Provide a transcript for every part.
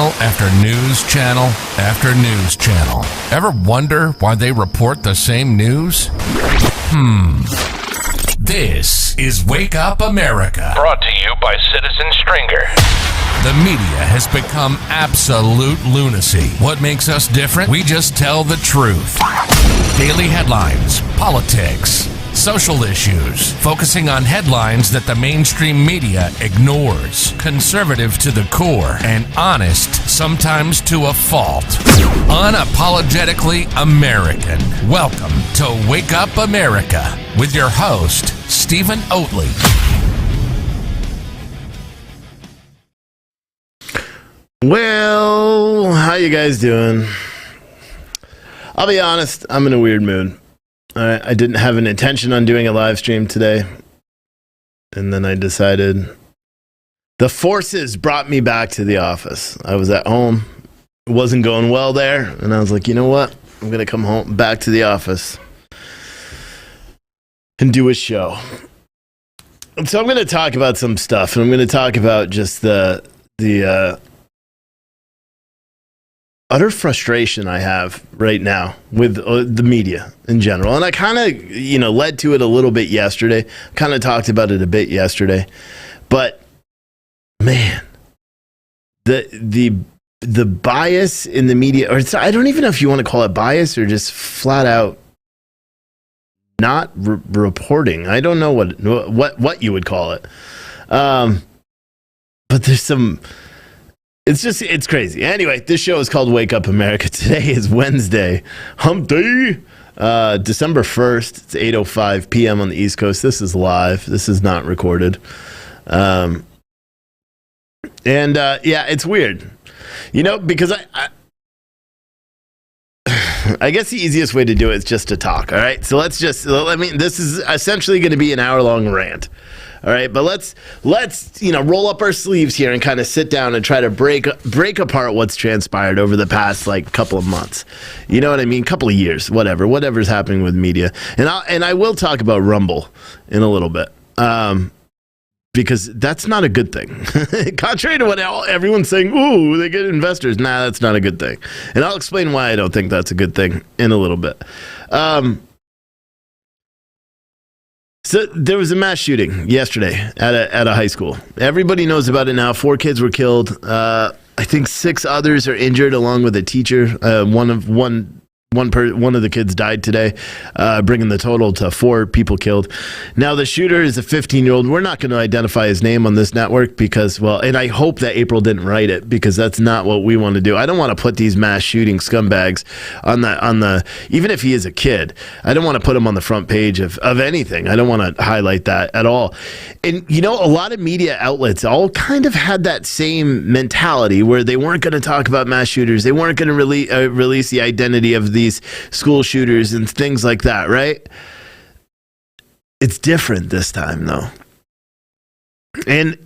channel after news channel after news channel. Ever wonder why they report the same news? This is Wake Up America. Brought to you by Citizen Stringer. The media has become absolute lunacy. What makes us different? We just tell the truth. Daily headlines, politics, social issues, focusing on headlines that the mainstream media ignores. Conservative to the core and honest, sometimes to a fault. Unapologetically American. Welcome to Wake Up America with your host, Stephen Oatley. Well, how you guys doing? I'll be honest, I'm in a weird mood. I didn't have an intention on doing a live stream today. And then I decided the forces brought me back to the office. I was at home. It wasn't going well there. And I was like, you know what? I'm going to come home back to the office and do a show. And so I'm going to talk about some stuff. And I'm going to talk about just the utter frustration I have right now with the media in general. And I kind of, led to it a little bit yesterday. Kind of talked about it a bit yesterday. But man, the bias in the media, or I don't even know if you want to call it bias or just flat out not reporting. I don't know what you would call it. But there's some... It's crazy. Anyway, this show is called Wake Up America. Today is Wednesday, Hump Day, December 1st. It's 8:05 p.m. on the East Coast. This is live. This is not recorded. Yeah, it's weird. Because I guess the easiest way to do it is just to talk, all right? So this is essentially going to be an hour-long rant. All right, but let's roll up our sleeves here and kind of sit down and try to break apart what's transpired over the past couple of months. You know what I mean? Couple of years, whatever's happening with media. And I will talk about Rumble in a little bit. Because that's not a good thing. Contrary to what everyone's saying, ooh, they get investors. Nah, that's not a good thing. And I'll explain why I don't think that's a good thing in a little bit. So there was a mass shooting yesterday at a high school. Everybody knows about it now. 4 kids were killed. I think 6 others are injured, along with a teacher. One of the kids died today, bringing the total to 4 people killed. Now, the shooter is a 15-year-old. We're not going to identify his name on this network because, and I hope that April didn't write it because that's not what we want to do. I don't want to put these mass shooting scumbags on the even if he is a kid, I don't want to put him on the front page of anything. I don't want to highlight that at all. And, a lot of media outlets all kind of had that same mentality where they weren't going to talk about mass shooters. They weren't going to release the identity of these school shooters and things like that, right? It's different this time, though. And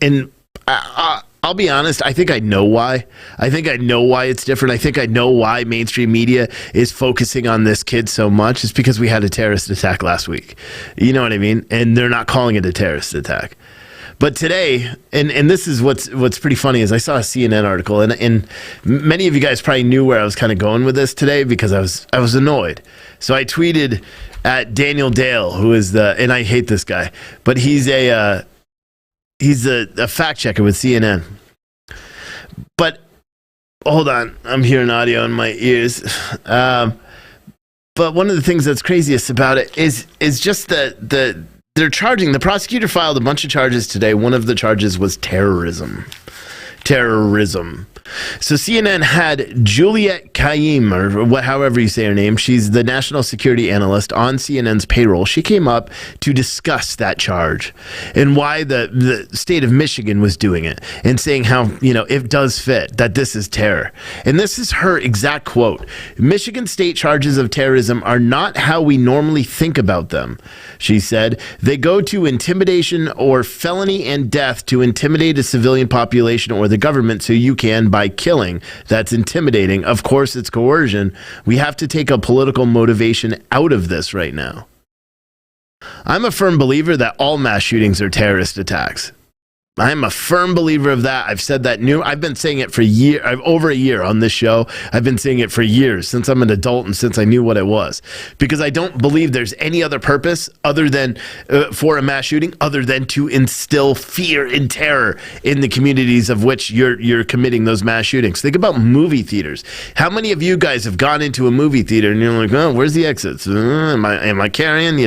I'll be honest, I think I know why. I think I know why it's different. I think I know why mainstream media is focusing on this kid so much. It's because we had a terrorist attack last week. You know what I mean? And they're not calling it a terrorist attack. But today, and this is what's pretty funny, is I saw a CNN article, and many of you guys probably knew where I was kind of going with this today because I was annoyed. So I tweeted at Daniel Dale, who is and I hate this guy, but he's a fact checker with CNN. But hold on, I'm hearing audio in my ears. But one of the things that's craziest about it is just the the prosecutor filed a bunch of charges today. One of the charges was terrorism. So CNN had Juliette Kayyem, or however you say her name. She's the national security analyst on CNN's payroll. She came up to discuss that charge and why the state of Michigan was doing it and saying how, it does fit, that this is terror. And this is her exact quote. Michigan state charges of terrorism are not how we normally think about them, she said. They go to intimidation or felony and death to intimidate a civilian population or the government so you can, by killing. That's intimidating. Of course, it's coercion. We have to take a political motivation out of this right now. I'm a firm believer that all mass shootings are terrorist attacks. I'm a firm believer of that. I've said that I've been saying it for over a year on this show. I've been saying it for years, since I'm an adult and since I knew what it was, because I don't believe there's any other purpose other than for a mass shooting, other than to instill fear and terror in the communities of which you're committing those mass shootings. Think about movie theaters. How many of you guys have gone into a movie theater and you're like, oh, where's the exits? Am I carrying?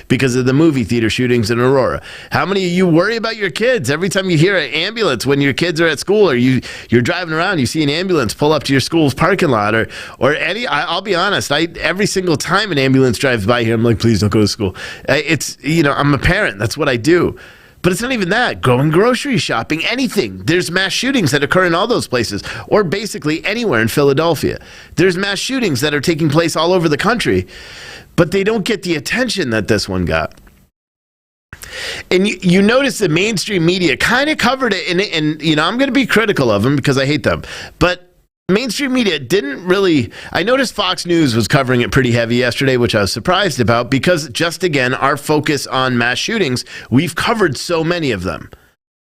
Because of the movie theater shootings in Aurora. How many of you worry about your kids every time you hear an ambulance when your kids are at school, or you're driving around, you see an ambulance pull up to your school's parking lot, I'll be honest, every single time an ambulance drives by here, I'm like, please don't go to school. I'm a parent. That's what I do. But it's not even that. Going grocery shopping, anything. There's mass shootings that occur in all those places, or basically anywhere in Philadelphia. There's mass shootings that are taking place all over the country, but they don't get the attention that this one got. And you notice the mainstream media kind of covered it, and I'm going to be critical of them because I hate them. But mainstream media didn't really. I noticed Fox News was covering it pretty heavy yesterday, which I was surprised about, because just again, our focus on mass shootings, we've covered so many of them.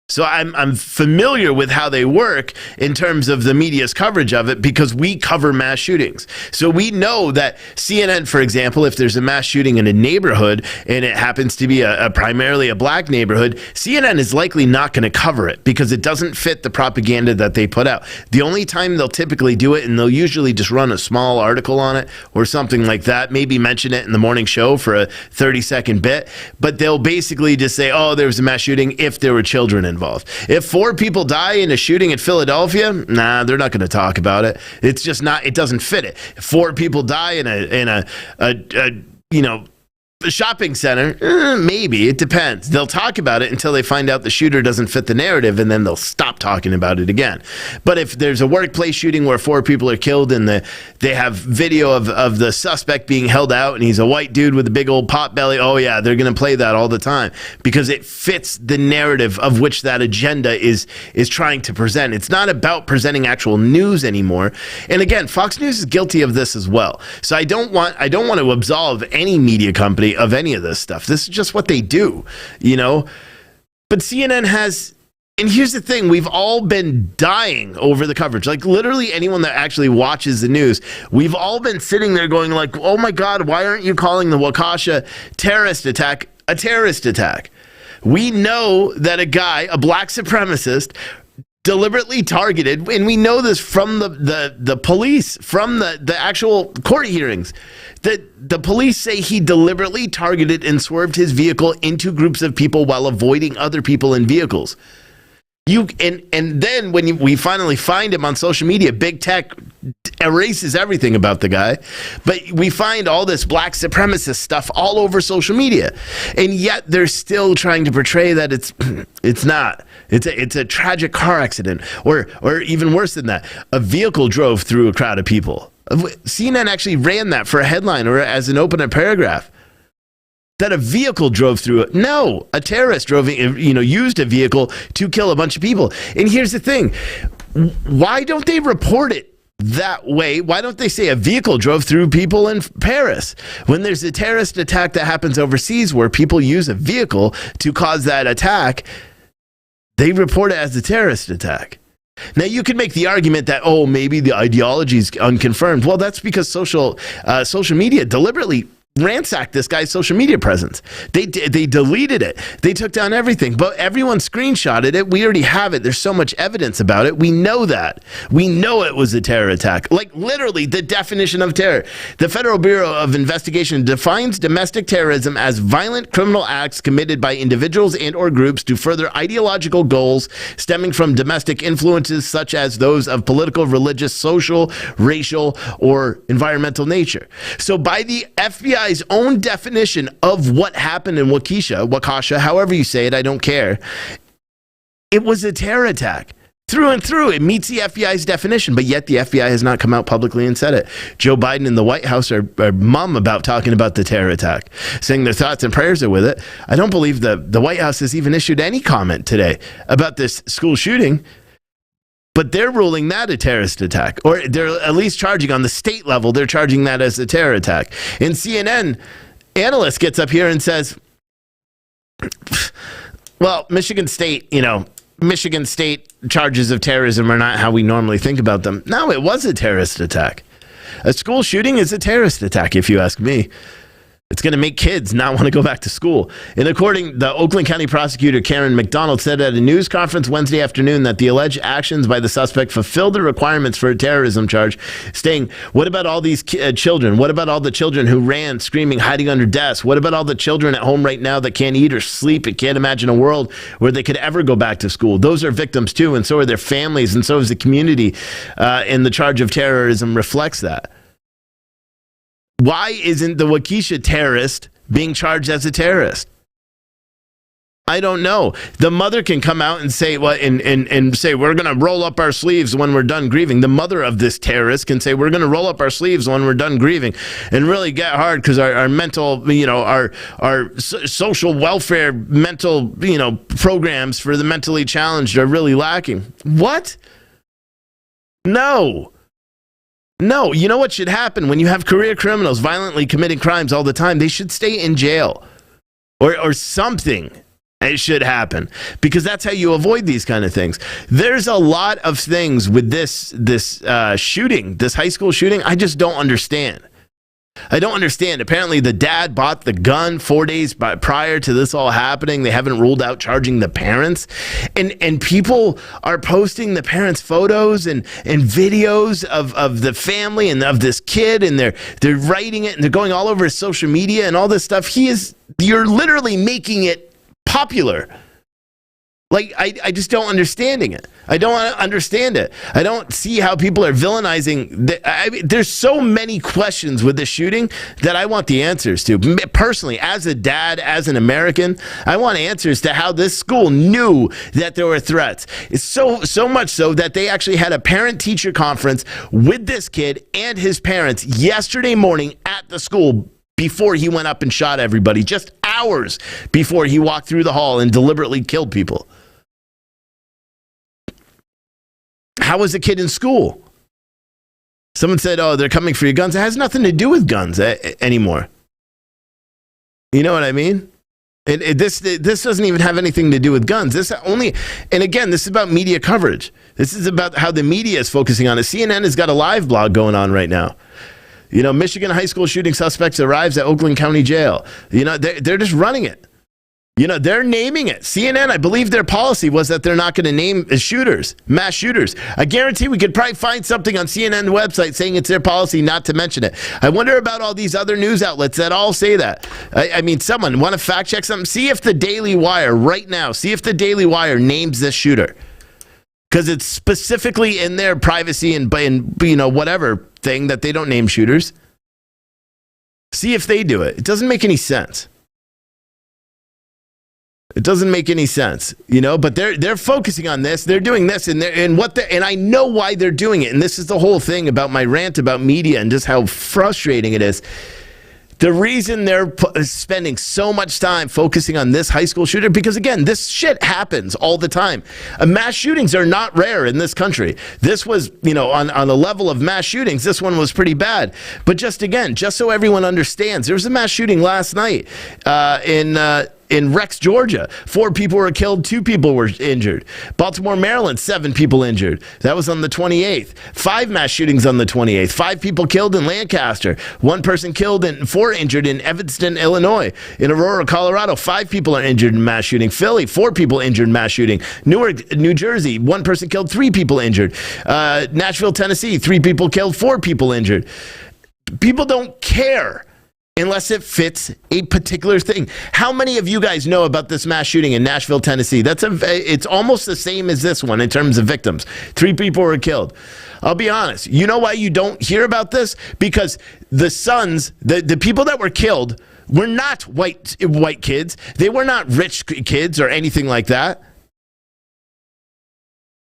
So I'm familiar with how they work in terms of the media's coverage of it, because we cover mass shootings. So we know that CNN, for example, if there's a mass shooting in a neighborhood and it happens to be a primarily a black neighborhood, CNN is likely not going to cover it because it doesn't fit the propaganda that they put out. The only time they'll typically do it, and they'll usually just run a small article on it or something like that, maybe mention it in the morning show for a 30-second bit, but they'll basically just say, oh, there was a mass shooting if there were children involved. If 4 people die in a shooting at Philadelphia, they're not going to talk about it. It's just not. It doesn't fit it. If 4 people die in a shopping center, maybe. It depends. They'll talk about it until they find out the shooter doesn't fit the narrative, and then they'll stop talking about it again. But if there's a workplace shooting where 4 people are killed and they have video of the suspect being held out and he's a white dude with a big old pot belly, oh yeah, they're going to play that all the time because it fits the narrative of which that agenda is trying to present. It's not about presenting actual news anymore. And again, Fox News is guilty of this as well. So I don't want to absolve any media company of any of this stuff. This is just what they do, But CNN has, and here's the thing, we've all been dying over the coverage. Like literally anyone that actually watches the news, we've all been sitting there going like, oh my God, why aren't you calling the Waukesha terrorist attack a terrorist attack? We know that a black supremacist, deliberately targeted, and we know this from the police, from the actual court hearings, that the police say he deliberately targeted and swerved his vehicle into groups of people while avoiding other people in vehicles. And then when we finally find him on social media, big tech erases everything about the guy, but we find all this black supremacist stuff all over social media, and yet they're still trying to portray that it's not. It's a tragic car accident, or even worse than that, a vehicle drove through a crowd of people. CNN actually ran that for a headline or as an opening paragraph. That a vehicle drove through it. No, a terrorist used a vehicle to kill a bunch of people. And here's the thing. Why don't they report it that way? Why don't they say a vehicle drove through people in Paris? When there's a terrorist attack that happens overseas where people use a vehicle to cause that attack, they report it as a terrorist attack. Now, you could make the argument that, maybe the ideology is unconfirmed. Well, that's because social media deliberately ransacked this guy's social media presence. They deleted it. They took down everything, but everyone screenshotted it. We already have it. There's so much evidence about it. We know that. We know it was a terror attack. Like literally the definition of terror. The Federal Bureau of Investigation defines domestic terrorism as violent criminal acts committed by individuals and or groups to further ideological goals stemming from domestic influences such as those of political, religious, social, racial, or environmental nature. So by the FBI's own definition of what happened in Waukesha, however you say it, I don't care. It was a terror attack. Through and through, it meets the FBI's definition, but yet the FBI has not come out publicly and said it. Joe Biden and the White House are mum about talking about the terror attack, saying their thoughts and prayers are with it. I don't believe the White House has even issued any comment today about this school shooting. But they're ruling that a terrorist attack, or they're at least charging on the state level, they're charging that as a terror attack. And CNN analyst gets up here and says, well, Michigan State, Michigan State charges of terrorism are not how we normally think about them. No, it was a terrorist attack. A school shooting is a terrorist attack, if you ask me. It's going to make kids not want to go back to school. And according, the Oakland County prosecutor Karen McDonald said at a news conference Wednesday afternoon that the alleged actions by the suspect fulfilled the requirements for a terrorism charge, saying, what about all these children? What about all the children who ran, screaming, hiding under desks? What about all the children at home right now that can't eat or sleep and can't imagine a world where they could ever go back to school? Those are victims too, and so are their families, and so is the community. And the charge of terrorism reflects that. Why isn't the Waukesha terrorist being charged as a terrorist? I don't know. The mother can come out and say, and say, we're going to roll up our sleeves when we're done grieving. The mother of this terrorist can say, we're going to roll up our sleeves when we're done grieving and really get hard because our mental, our social welfare, mental, programs for the mentally challenged are really lacking. What? No. No, you know what should happen when you have career criminals violently committing crimes all the time? They should stay in jail or something. It should happen because that's how you avoid these kind of things. There's a lot of things with this shooting, this high school shooting, I just don't understand. I don't understand. Apparently, the dad bought the gun 4 days prior to this all happening. They haven't ruled out charging the parents. And people are posting the parents' photos and videos of the family and of this kid, and they're writing it, and they're going all over social media and all this stuff. You're literally making it popular. Like, I just don't understanding it. I don't understand it. I don't see how people are villainizing. There's so many questions with this shooting that I want the answers to. Personally, as a dad, as an American, I want answers to how this school knew that there were threats. It's so much so that they actually had a parent-teacher conference with this kid and his parents yesterday morning at the school before he went up and shot everybody, just hours before he walked through the hall and deliberately killed people. How was the kid in school? Someone said, oh, they're coming for your guns. It has nothing to do with guns anymore. You know what I mean? This doesn't even have anything to do with guns. And again, this is about media coverage. This is about how the media is focusing on it. CNN has got a live blog going on right now. Michigan high school shooting suspects arrives at Oakland County Jail. They're just running it. They're naming it. CNN, I believe their policy was that they're not going to name shooters, mass shooters. I guarantee we could probably find something on CNN website saying it's their policy not to mention it. I wonder about all these other news outlets that all say that. I mean, someone want to fact check something? See if the Daily Wire right now, names this shooter. Because it's specifically in their privacy and whatever thing that they don't name shooters. See if they do it. It doesn't make any sense. It doesn't make any sense, but they're focusing on this. They're doing this and I know why they're doing it. And this is the whole thing about my rant about media and just how frustrating it is. The reason they're spending so much time focusing on this high school shooter, because again, this shit happens all the time. Mass shootings are not rare in this country. This was, on a level of mass shootings, this one was pretty bad. But just so everyone understands, there was a mass shooting last night in Rex, Georgia. 4 people were killed, 2 people were injured. Baltimore, Maryland, 7 people injured. That was on the 28th. 5 mass shootings on the 28th. 5 people killed in Lancaster. 1 person killed and 4 injured in Evanston, Illinois. In Aurora, Colorado, 5 people are injured in mass shooting. Philly, 4 people injured in mass shooting. Newark, New Jersey, 1 person killed, 3 people injured. Nashville, Tennessee, 3 people killed, 4 people injured. People don't care unless it fits a particular thing. How many of you guys know about this mass shooting in Nashville, Tennessee? It's almost the same as this one in terms of victims. 3 people were killed. I'll be honest. You know why you don't hear about this? Because the people that were killed were not white kids. They were not rich kids or anything like that.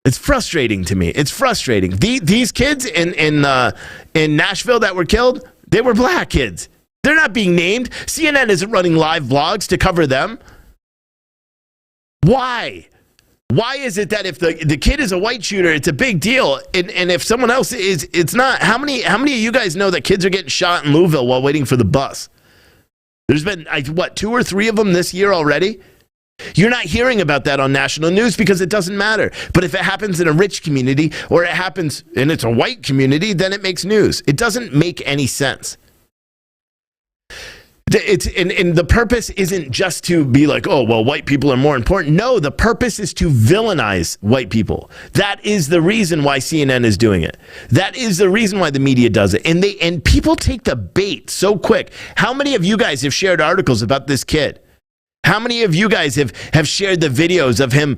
It's frustrating to me. It's frustrating. These kids in Nashville that were killed, they were black kids. They're not being named. CNN isn't running live blogs to cover them. Why? Why is it that if the kid is a white shooter, it's a big deal, and if someone else is, it's not? How many of you guys know that kids are getting shot in Louisville while waiting for the bus? There's been 2 or 3 of them this year already. You're not hearing about that on national news because it doesn't matter. But if it happens in a rich community or it happens and it's a white community, then it makes news. It doesn't make any sense. And the purpose isn't just to be like, oh, well, white people are more important. No, the purpose is to villainize white people. That is the reason why CNN is doing it. That is the reason why the media does it. And people take the bait so quick. How many of you guys have shared articles about this kid? How many of you guys have shared the videos of him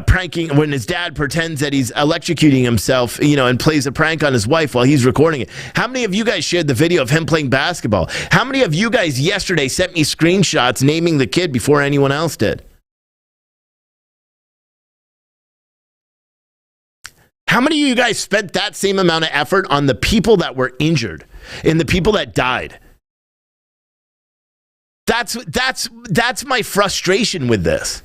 pranking when his dad pretends that he's electrocuting himself, and plays a prank on his wife while he's recording it? How many of you guys shared the video of him playing basketball? How many of you guys yesterday sent me screenshots naming the kid before anyone else did? How many of you guys spent that same amount of effort on the people that were injured and the people that died? That's my frustration with this.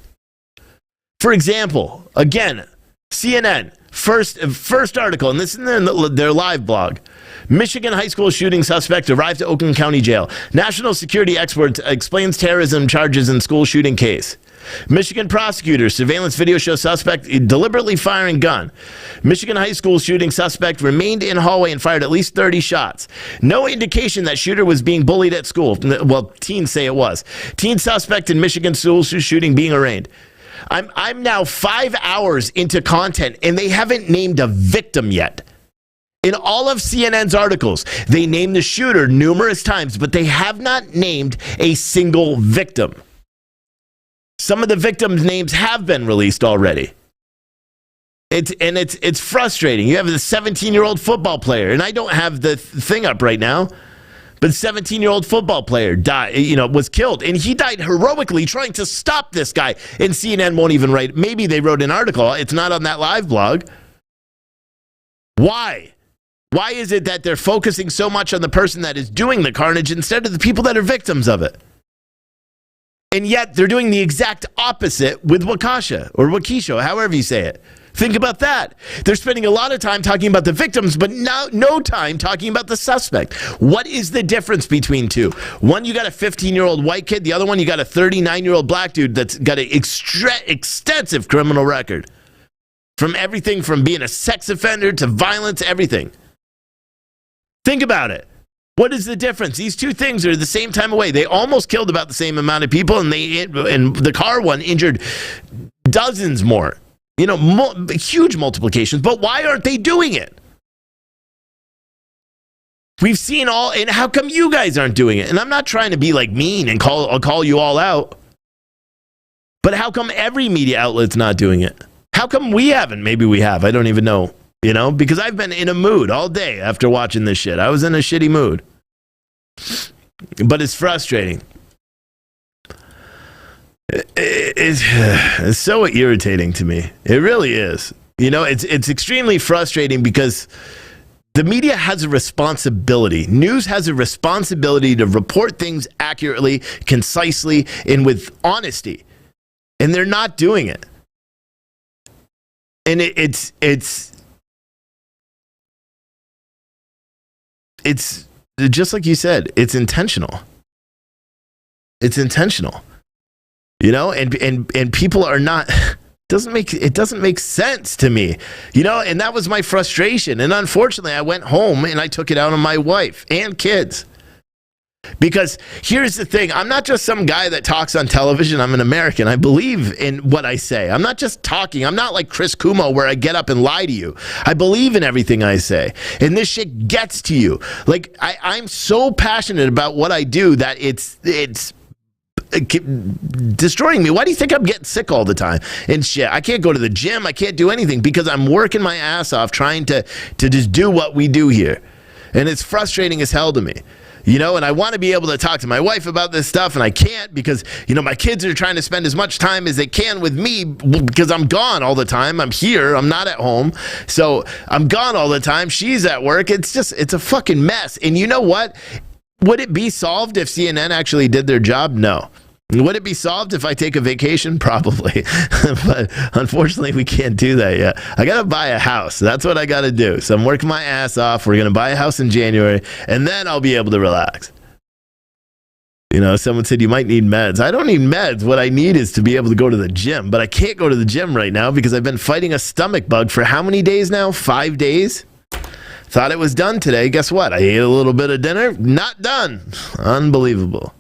For example, again, CNN, first article, and this is in their live blog. Michigan high school shooting suspect arrived at Oakland County Jail. National security expert explains terrorism charges in school shooting case. Michigan prosecutors, surveillance video shows suspect deliberately firing gun. Michigan high school shooting suspect remained in hallway and fired at least 30 shots. No indication that shooter was being bullied at school. Well, teens say it was. Teen suspect in Michigan school shooting being arraigned. I'm now 5 hours into content and they haven't named a victim yet. In all of CNN's articles, they name the shooter numerous times, but they have not named a single victim. Some of the victims' names have been released already. It's frustrating. You have the 17-year-old football player, and I don't have the thing up right now, but 17-year-old football player died, was killed, and he died heroically trying to stop this guy. And CNN won't even write. Maybe they wrote an article. It's not on that live blog. Why? Why is it that they're focusing so much on the person that is doing the carnage instead of the people that are victims of it? And yet they're doing the exact opposite with Waukesha or Waukesha, however you say it. Think about that. They're spending a lot of time talking about the victims, but no time talking about the suspect. What is the difference between two? One, you got a 15-year-old white kid. The other one, you got a 39-year-old black dude that's got an extensive criminal record. From everything from being a sex offender to violence, everything. Think about it. What is the difference? These two things are the same time away. They almost killed about the same amount of people, and the car one injured dozens more. Huge multiplications. But why aren't they doing it? We've seen all, and how come you guys aren't doing it? And I'm not trying to be like mean and I'll call you all out. But how come every media outlet's not doing it? How come we haven't? Maybe we have. I don't even know. Because I've been in a mood all day after watching this shit. I was in a shitty mood. But it's frustrating. It's so irritating to me. It really is. It's extremely frustrating because the media has a responsibility. News has a responsibility to report things accurately, concisely, and with honesty. And they're not doing it. And it's just like you said, it's intentional. It's intentional. And people are not, it doesn't make sense to me. And that was my frustration. And unfortunately, I went home and I took it out on my wife and kids. Because here's the thing, I'm not just some guy that talks on television. I'm an American. I believe in what I say. I'm not just talking. I'm not like Chris Cuomo where I get up and lie to you. I believe in everything I say. And this shit gets to you. Like, I'm so passionate about what I do that it's destroying me. Why do you think I'm getting sick all the time and shit? I can't go to the gym. I can't do anything because I'm working my ass off trying to just do what we do here. And it's frustrating as hell to me. And I want to be able to talk to my wife about this stuff, and I can't because, my kids are trying to spend as much time as they can with me because I'm gone all the time. I'm here. I'm not at home. So I'm gone all the time. She's at work. It's a fucking mess. And you know what? Would it be solved if CNN actually did their job? No. Would it be solved if I take a vacation? Probably. But unfortunately, we can't do that yet. I got to buy a house. That's what I got to do. So I'm working my ass off. We're going to buy a house in January, and then I'll be able to relax. Someone said you might need meds. I don't need meds. What I need is to be able to go to the gym, but I can't go to the gym right now because I've been fighting a stomach bug for how many days now? 5 days? Thought it was done today. Guess what? I ate a little bit of dinner. Not done. Unbelievable.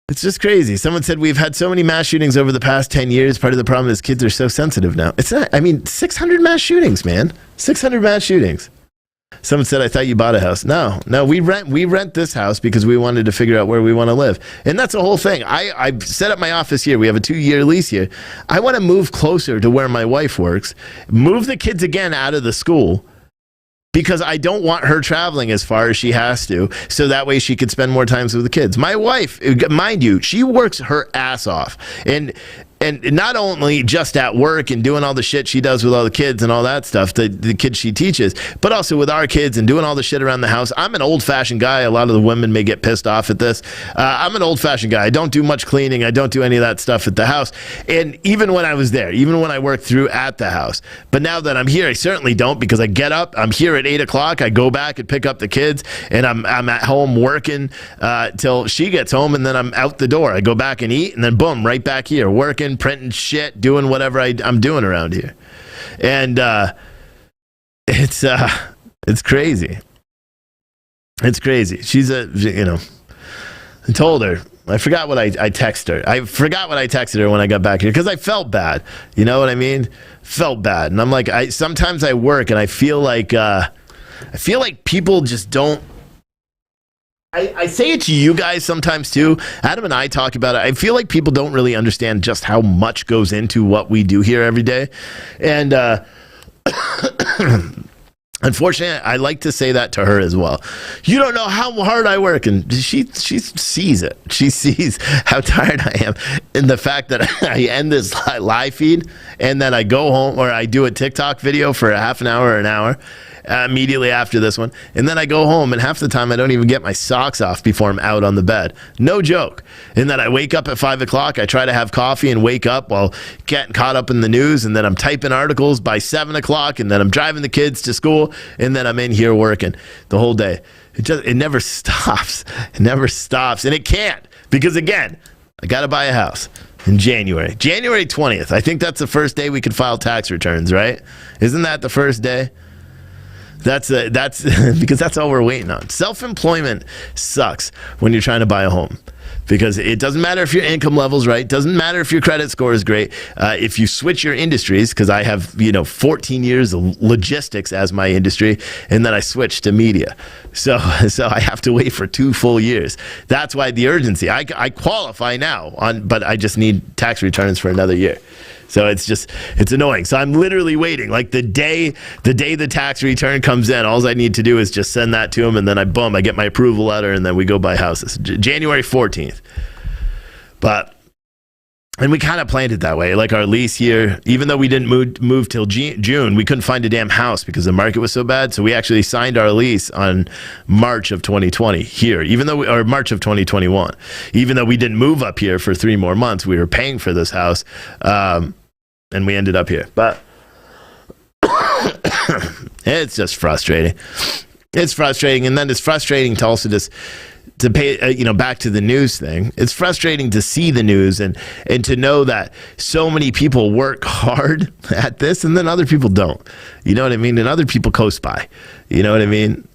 It's just crazy. Someone said we've had so many mass shootings over the past 10 years. Part of the problem is kids are so sensitive now. It's not. 600 mass shootings, man. 600 mass shootings. Someone said, I thought you bought a house. No, we rent this house because we wanted to figure out where we want to live. And that's the whole thing. I set up my office here. We have a 2-year lease here. I want to move closer to where my wife works, move the kids again out of the school because I don't want her traveling as far as she has to. So that way she could spend more time with the kids. My wife, mind you, she works her ass off. And not only just at work and doing all the shit she does with all the kids and all that stuff, the kids she teaches, but also with our kids and doing all the shit around the house. I'm an old-fashioned guy. A lot of the women may get pissed off at this. I'm an old-fashioned guy. I don't do much cleaning. I don't do any of that stuff at the house. And even when I was there, even when I worked through at the house. But now that I'm here, I certainly don't because I get up. I'm here at 8 o'clock. I go back and pick up the kids, and I'm at home working till she gets home, and then I'm out the door. I go back and eat, and then boom, right back here, working, printing shit, doing whatever I'm doing around here. And it's crazy. It's crazy. She's I told her, I forgot what I texted her. I forgot what I texted her when I got back here because I felt bad. You know what I mean? Felt bad. And I'm like, sometimes I work and I feel like people just don't. I say it to you guys sometimes too. Adam and I talk about it. I feel like people don't really understand just how much goes into what we do here every day. And unfortunately, I like to say that to her as well. You don't know how hard I work. And she sees it. She sees how tired I am. And the fact that I end this live feed and then I go home or I do a TikTok video for a half an hour or an hour immediately after this one. And then I go home and half the time I don't even get my socks off before I'm out on the bed. No joke. And then I wake up at 5 o'clock. I try to have coffee and wake up while getting caught up in the news. And then I'm typing articles by 7 o'clock. And then I'm driving the kids to school. And then I'm in here working the whole day. It never stops. It never stops. And it can't because, again, I got to buy a house in January 20th. I think that's the first day we could file tax returns, right? Isn't that the first day? That's because that's all we're waiting on. Self-employment sucks when you're trying to buy a home because it doesn't matter if your income level's right. Doesn't matter if your credit score is great. If you switch your industries, because I have 14 years of logistics as my industry, and then I switched to media, so I have to wait for 2 full years. That's why the urgency. I qualify now but I just need tax returns for another year. So it's annoying. So I'm literally waiting. Like the day the tax return comes in, all I need to do is just send that to him, and then I get my approval letter, and then we go buy houses. January 14th. And we kind of planned it that way. Like our lease here, even though we didn't move till June, we couldn't find a damn house because the market was so bad. So we actually signed our lease on March of 2020 here, or March of 2021. Even though we didn't move up here for 3 more months, we were paying for this house, and we ended up here. But it's just frustrating. It's frustrating, and then it's frustrating to also just to pay, back to the news thing. It's frustrating to see the news and to know that so many people work hard at this and then other people don't. You know what I mean? And other people coast by. You know what I mean?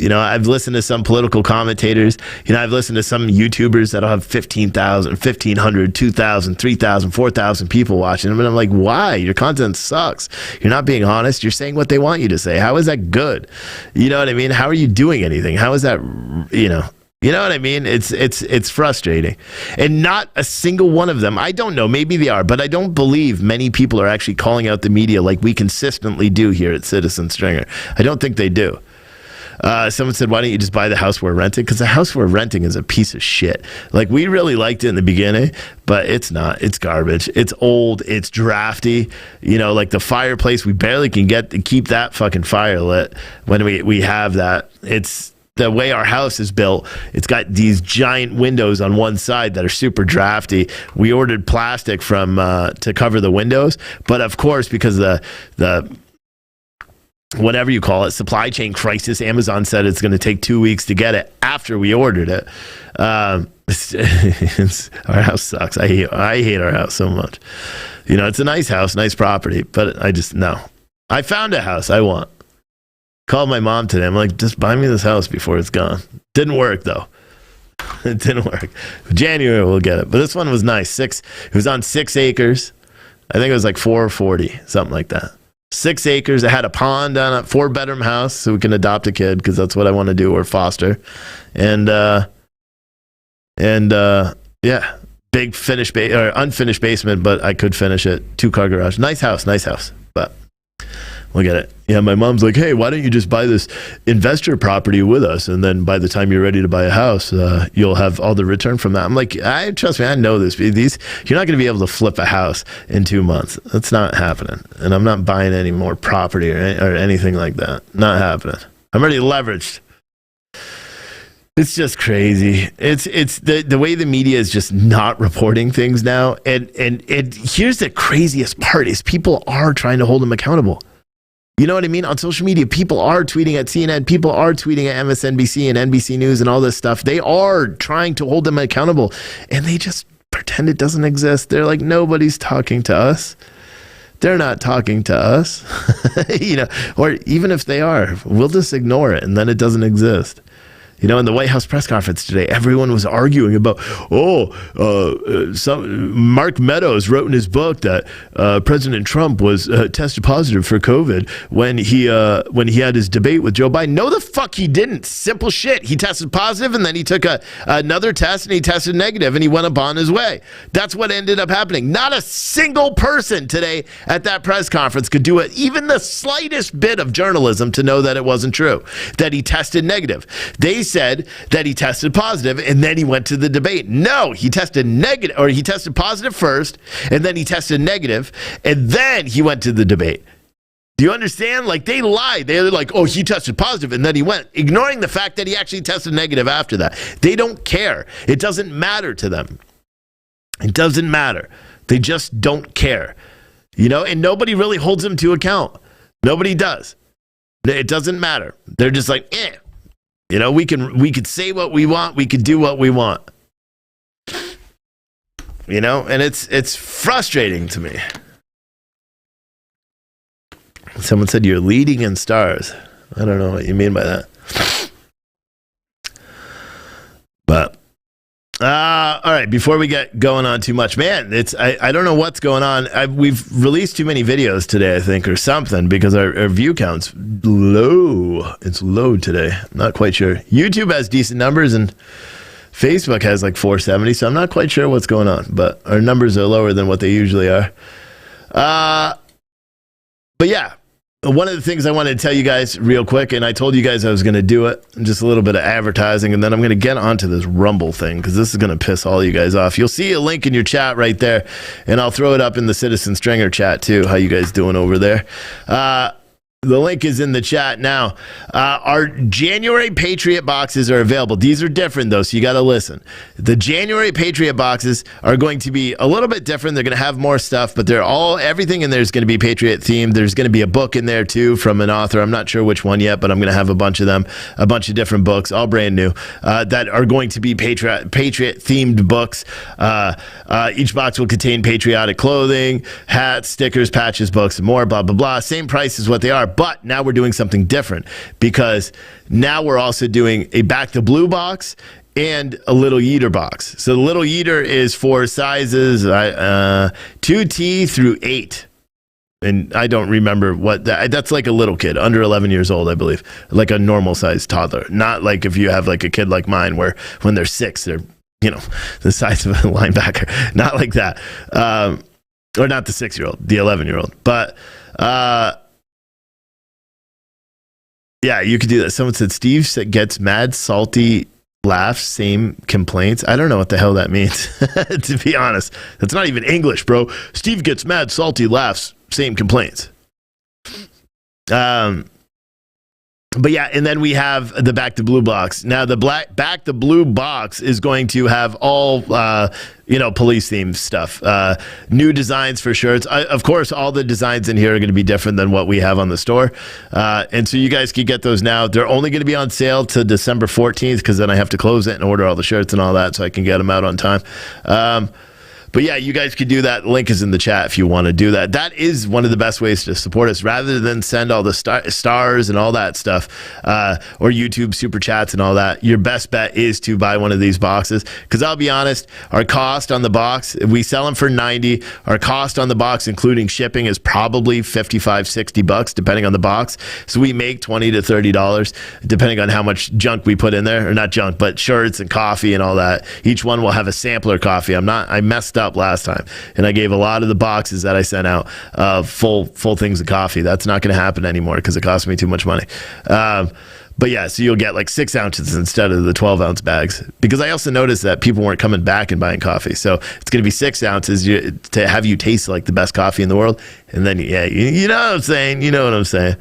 I've listened to some political commentators. I've listened to some YouTubers that'll have 15,000, 1,500, 2,000, 3,000, 4,000 people watching them. And I'm like, why? Your content sucks. You're not being honest. You're saying what they want you to say. How is that good? You know what I mean? How are you doing anything? How is that, You know what I mean? It's frustrating. And not a single one of them, I don't know, maybe they are, but I don't believe many people are actually calling out the media like we consistently do here at Citizen Stringer. I don't think they do. Someone said, why don't you just buy the house we're renting? Because the house we're renting is a piece of shit. Like, we really liked it in the beginning, but it's not. It's garbage. It's old. It's drafty. Like the fireplace, we barely can keep that fucking fire lit when we have that. It's the way our house is built. It's got these giant windows on one side that are super drafty. We ordered plastic to cover the windows, but of course, because the whatever you call it, supply chain crisis. Amazon said it's going to take 2 weeks to get it after we ordered it. Our house sucks. I hate our house so much. It's a nice house, nice property, but no. I found a house I want. Called my mom today. I'm like, just buy me this house before it's gone. Didn't work though. It didn't work. January we'll get it. But this one was nice. It was on 6 acres. I think it was like 440, something like that. 6 acres. It had a pond on it, 4-bedroom house, so we can adopt a kid because that's what I want to do, or foster. And yeah, big unfinished basement, but I could finish it. 2-car garage. Nice house. But we'll get it. Yeah, my mom's like, hey, why don't you just buy this investor property with us, and then by the time you're ready to buy a house, you'll have all the return from that. I'm like, trust me, I know this. You're not going to be able to flip a house in 2 months. That's not happening. And I'm not buying any more property or anything like that. Not happening. I'm already leveraged. It's just crazy. It's the way the media is just not reporting things now. And here's the craziest part is people are trying to hold them accountable. You know what I mean? On social media, people are tweeting at CNN. People are tweeting at MSNBC and NBC News and all this stuff. They are trying to hold them accountable. And they just pretend it doesn't exist. They're like, nobody's talking to us. They're not talking to us. Or even if they are, we'll just ignore it and then it doesn't exist. In the White House press conference today, everyone was arguing about, Mark Meadows wrote in his book that President Trump was tested positive for COVID when he had his debate with Joe Biden. No, the fuck he didn't. Simple shit. He tested positive, and then he took another test, and he tested negative, and he went upon his way. That's what ended up happening. Not a single person today at that press conference could do even the slightest bit of journalism to know that it wasn't true, that he tested negative. They said that he tested positive and then he went to the debate. No, he tested negative, or he tested positive first and then he tested negative and then he went to the debate. Do you understand? Like, they lied. They're like, oh, he tested positive and then he went, ignoring the fact that he actually tested negative after that. They don't care. It doesn't matter to them. It doesn't matter. They just don't care. And nobody really holds them to account. Nobody does. It doesn't matter. They're just like, we could say what we want. We could do what we want. And it's frustrating to me. Someone said you're leading in stars. I don't know what you mean by that. But all right, before we get going on too much, man, I don't know what's going on. We've released too many videos today, I think, or something, because our view count's low. It's low today. Not quite sure. YouTube has decent numbers and Facebook has like 470, so I'm not quite sure what's going on, but our numbers are lower than what they usually are. But yeah, one of the things I wanted to tell you guys real quick, and I told you guys I was going to do it, just a little bit of advertising, and then I'm going to get onto this Rumble thing, because this is going to piss all you guys off. You'll see a link in your chat right there, and I'll throw it up in the Citizen Stringer chat too. How you guys doing over there? The link is in the chat now. Our January Patriot boxes are available. These are different, though, so you got to listen. The January Patriot boxes are going to be a little bit different. They're going to have more stuff, but everything in there is going to be Patriot themed. There's going to be a book in there, too, from an author. I'm not sure which one yet, but I'm going to have a bunch of them, a bunch of different books, all brand new, that are going to be Patriot-themed books. Each box will contain patriotic clothing, hats, stickers, patches, books, and more, blah, blah, blah. Same price as what they are. But now we're doing something different, because now we're also doing a Back the Blue box and a Little Yeeter box. So the Little Yeeter is for sizes 2T through 8. And I don't remember that's like a little kid, under 11 years old, I believe. Like a normal sized toddler. Not like if you have like a kid like mine where when they're 6, they're, the size of a linebacker. Not like that. Or not the 6-year-old, the 11-year-old. But, yeah, you could do that. Someone said Steve gets mad, salty, laughs, same complaints. I don't know what the hell that means, to be honest. That's not even English, bro. Steve gets mad, salty, laughs, same complaints. But yeah, and then we have the Back to Blue box. Now the Back to Blue box is going to have all police themed stuff, new designs for shirts. Of course, all the designs in here are going to be different than what we have on the store, and so you guys can get those now. They're only going to be on sale to December 14th because then I have to close it and order all the shirts and all that so I can get them out on time. But yeah, you guys could do that. Link is in the chat if you want to do that. That is one of the best ways to support us, rather than send all the stars and all that stuff, or YouTube super chats and all that. Your best bet is to buy one of these boxes, because I'll be honest, our cost on the box, we sell them for $90. Our cost on the box, including shipping, is probably $55-$60 depending on the box. So we make $20 to $30 depending on how much junk we put in there, or not junk, but shirts and coffee and all that. Each one will have a sampler coffee. I messed up last time, and I gave a lot of the boxes that I sent out full things of coffee. That's not going to happen anymore because it cost me too much money. But yeah, so you'll get like 6 ounces instead of the 12-ounce bags, because I also noticed that people weren't coming back and buying coffee. So it's going to be 6 ounces to have you taste like the best coffee in the world. And then, yeah, you know what I'm saying? You know what I'm saying?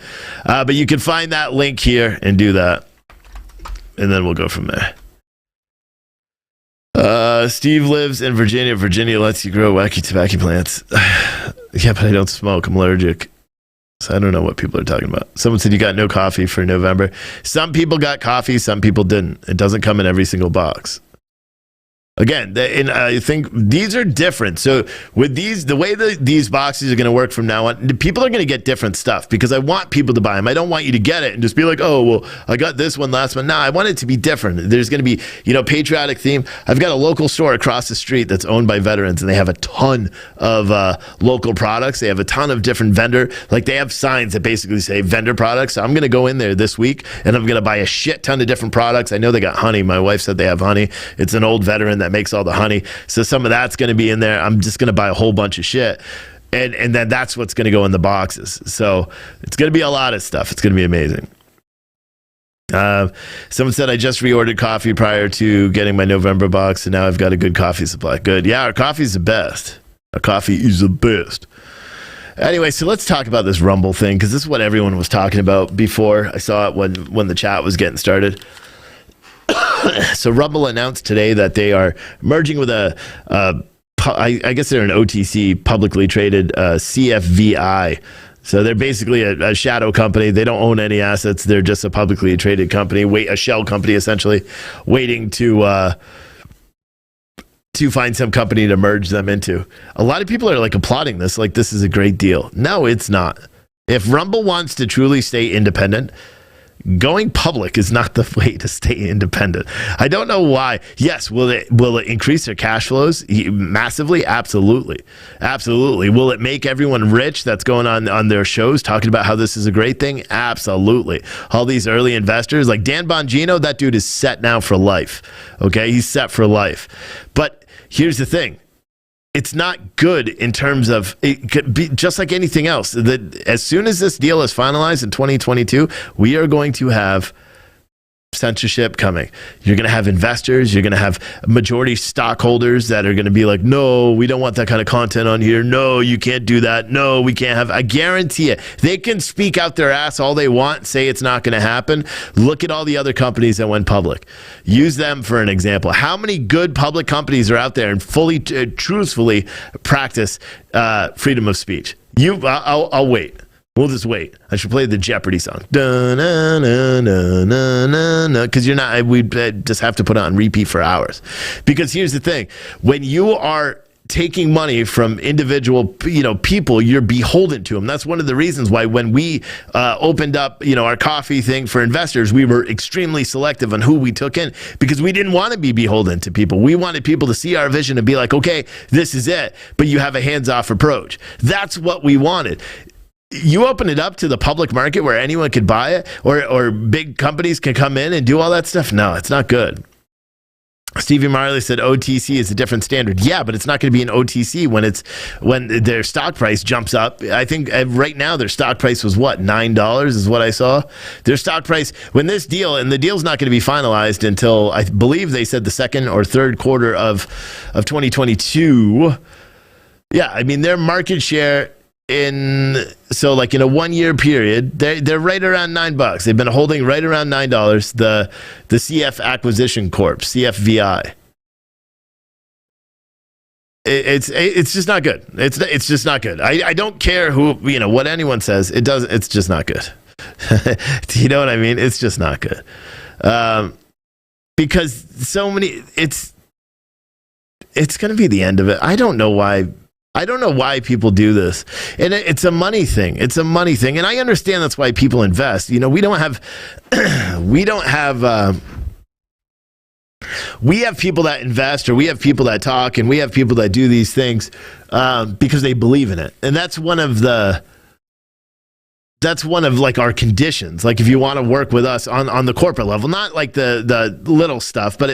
But you can find that link here and do that. And then we'll go from there. Steve lives in Virginia. Virginia lets you grow wacky tobacco plants. Yeah, but I don't smoke. I'm allergic. So I don't know what people are talking about. Someone said you got no coffee for November. Some people got coffee, some people didn't. It doesn't come in every single box. Again, and I think these are different. So with these, the way these boxes are going to work from now on, people are going to get different stuff, because I want people to buy them. I don't want you to get it and just be like, oh, well, I got this one last month. No, I want it to be different. There's going to be, patriotic theme. I've got a local store across the street that's owned by veterans, and they have a ton of local products. They have a ton of different vendor, like they have signs that basically say vendor products. So I'm going to go in there this week, and I'm going to buy a shit ton of different products. I know they got honey. My wife said they have honey. It's an old veteran that makes all the honey, so some of that's going to be in there. I'm just going to buy a whole bunch of shit, and then that's what's going to go in the boxes. So it's going to be a lot of stuff. It's going to be amazing. Someone said I just reordered coffee prior to getting my November box, and now I've got a good coffee supply. Good. Yeah, our coffee's the best. Our coffee is the best. Anyway, so let's talk about this Rumble thing, because this is what everyone was talking about before. I saw it when the chat was getting started. So Rumble announced today that they are merging with I guess they're an OTC, publicly traded CFVI. So they're basically a shadow company. They don't own any assets. They're just a publicly traded company, a shell company essentially, waiting to find some company to merge them into. A lot of people are like applauding this, like this is a great deal. No, it's not. If Rumble wants to truly stay independent, going public is not the way to stay independent. I don't know why. Yes, will it increase their cash flows massively? Absolutely. Absolutely. Will it make everyone rich that's going on their shows talking about how this is a great thing? Absolutely. All these early investors, like Dan Bongino, that dude is set now for life. Okay? He's set for life. But here's the thing. It's not good in terms of, it could be just like anything else. That as soon as this deal is finalized in 2022, we are going to have censorship coming. You're going to have investors. You're going to have majority stockholders that are going to be like, no, we don't want that kind of content on here. No, you can't do that. No, we can't have. I guarantee it. They can speak out their ass all they want, say it's not going to happen. Look at all the other companies that went public. Use them for an example. How many good public companies are out there and fully, truthfully practice freedom of speech? I'll wait. We'll just wait. I should play the Jeopardy song. Because you're not, we just have to put it on repeat for hours. Because here's the thing. When you are taking money from individual, people, you're beholden to them. That's one of the reasons why when we opened up, our coffee thing for investors, we were extremely selective on who we took in, because we didn't want to be beholden to people. We wanted people to see our vision and be like, okay, this is it. But you have a hands-off approach. That's what we wanted. You open it up to the public market where anyone could buy it, or big companies can come in and do all that stuff. No, it's not good. Stevie Marley said OTC is a different standard. Yeah, but it's not going to be an OTC when their stock price jumps up. I think right now their stock price was what, $9 is what I saw. Their stock price when this deal, and the deal's not going to be finalized until I believe they said the second or third quarter of 2022. Yeah, I mean their market share like in a 1 year period, they're right around $9. They've been holding right around $9. The CF Acquisition Corp, CFVI. It's just not good. It's just not good. I don't care what anyone says. It's just not good. You know what I mean? It's just not good. Because so many, it's going to be the end of it. I don't know why people do this. And it's a money thing. It's a money thing. And I understand that's why people invest. We don't have, we have people that invest, or we have people that talk, and we have people that do these things because they believe in it. And that's one of like our conditions. Like if you want to work with us on the corporate level, not like the little stuff, but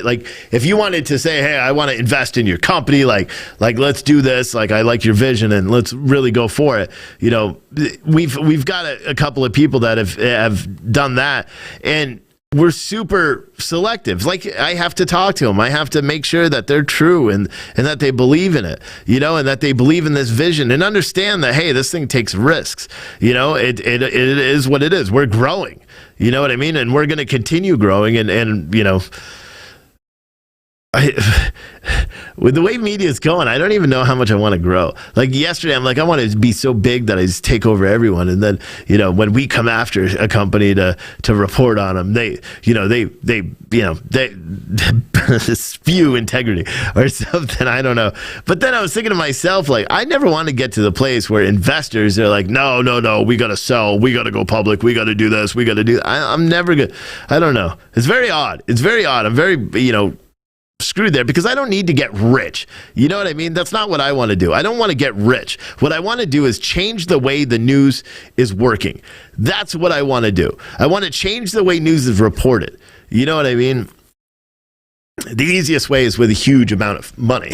if you wanted to say, hey, I want to invest in your company, like let's do this. Like I like your vision and let's really go for it. We've got a couple of people that have done that, and we're super selective. Like I have to talk to them. I have to make sure that they're true and that they believe in it, and that they believe in this vision and understand that, hey, this thing takes risks. It is what it is. We're growing, you know what I mean? And we're going to continue growing and with the way media is going, I don't even know how much I want to grow. Like yesterday, I'm like, I want to be so big that I just take over everyone. And then, when we come after a company to report on them, they spew integrity or something. I don't know. But then I was thinking to myself, like, I never want to get to the place where investors are like, no, we got to sell. We got to go public. We got to do this. We got to do that. I'm never good. I don't know. It's very odd. I'm very, screwed there because I don't need to get rich. You know what I mean? That's not what I want to do. I don't want to get rich. What I want to do is change the way the news is working. That's what I want to do. I want to change the way news is reported. You know what I mean? The easiest way is with a huge amount of money,